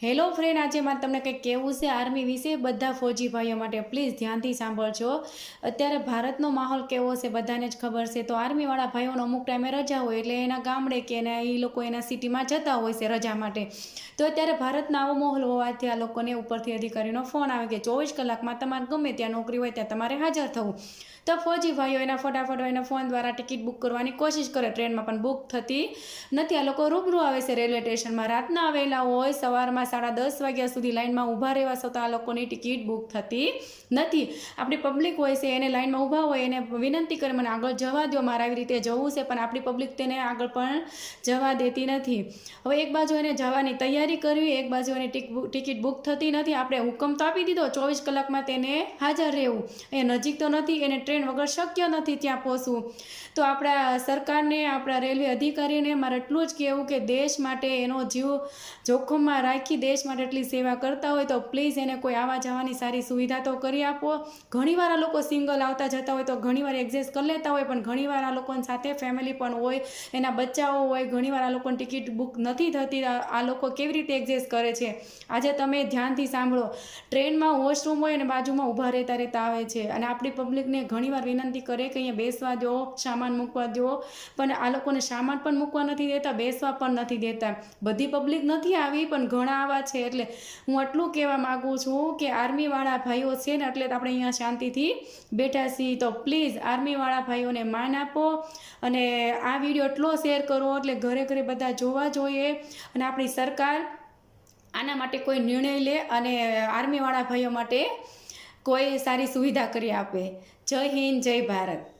Hello friend, આજે મારે તમને કંઈક કહેવું છે આર્મી વિશે. બધા ફૌજી ભાઈઓ માટે પ્લીઝ ધ્યાનથી સાંભળજો. અત્યારે ભારતનો માહોલ કેવો છે બધાને જ ખબર છે. તો આર્મીવાળા ભાઈઓનો અમુક ટાઈમે રજા હોય એટલે એના ગામડે કે એ લોકો એના સિટીમાં જતા હોય છે રજા માટે. તો અત્યારે ભારતનો આવો માહોલ હોવાથી આ લોકોને ઉપરથી અધિકારીનો ફોન આવે કે 24 કલાકમાં તમારે ગમે ત્યાં નોકરી હોય ત્યાં તમારે હાજર થવું. તો ફૌજી ભાઈઓ એના ફટાફટ એના ફોન દ્વારા ટિકિટ બુક કરવાની કોશિશ કરે. ટ્રેનમાં પણ બુક થતી નથી. આ લોકો રૂબરૂ આવે છે રેલવે સ્ટેશનમાં. રાતના આવેલા હોય, સવારમાં 10:30 વાગ્યા સુધી લાઇનમાં ઊભા રહેવા છતાં આ લોકોની ટિકિટ બુક થતી નથી. આપણી પબ્લિક હોય છે એને લાઇનમાં ઊભા હોય એને વિનંતી કરે મને આગળ જવા દો, મારે આવી રીતે જવું છે, પણ આપણી પબ્લિક તેને આગળ પણ જવા દેતી નથી. હવે એક બાજુ એને જવાની તૈયારી કરવી, એક બાજુ એની ટિકિટ બુક થતી નથી. આપણે હુકમ તો આપી દીધો 24 કલાકમાં તેને હાજર રહેવું. એ નજીક તો નથી, એને ટ્રેન વગર શક્ય નથી ત્યાં પહોંચવું. તો આપણા સરકારને, આપણા રેલવે અધિકારીને મારે એટલું જ કહેવું કે દેશ માટે એનો જીવ જોખમમાં રાખી દેશ માટે એટલી સેવા કરતા હોય તો પ્લીઝ એને કોઈ આવવા જવાની સારી સુવિધા તો કરી આપો. ઘણીવાર આ લોકો સિંગલ આવતા જતા હોય તો ઘણીવાર એડજસ્ટ કરી લેતા હોય, પણ ઘણીવાર આ લોકોની સાથે ફેમિલી પણ હોય, એના બચ્ચાઓ હોય. ઘણીવાર આ લોકોની ટિકિટ બુક નથી થતી. આ લોકો કેવી રીતે એડજસ્ટ કરે છે? આજે તમે ધ્યાનથી સાંભળો. ટ્રેનમાં વોશરૂમ હોય અને બાજુમાં ઊભા રહેતા આવે છે અને આપણી પબ્લિકને ઘણીવાર વિનંતી કરે કે અહીંયા બેસવા દો, સામાન મૂકવા દો, પણ આ લોકોને સામાન પણ મૂકવા નથી દેતા, બેસવા પણ નથી દેતા. બધી પબ્લિક નથી આવી પણ ઘણા આવા છે. એટલે હું એટલું કહેવા માગું છું કે આર્મીવાળા ભાઈઓ છે ને એટલે આપણે અહીંયા શાંતિથી બેઠા છીએ. તો પ્લીઝ આર્મીવાળા ભાઈઓને માન આપો અને આ વિડીયો એટલો શેર કરો એટલે ઘરે ઘરે બધા જોવા જોઈએ અને આપણી સરકાર આના માટે કોઈ નિર્ણય લે અને આર્મીવાળા ભાઈઓ માટે કોઈ સારી સુવિધા કરી આપે. જય હિન્દ, જય ભારત.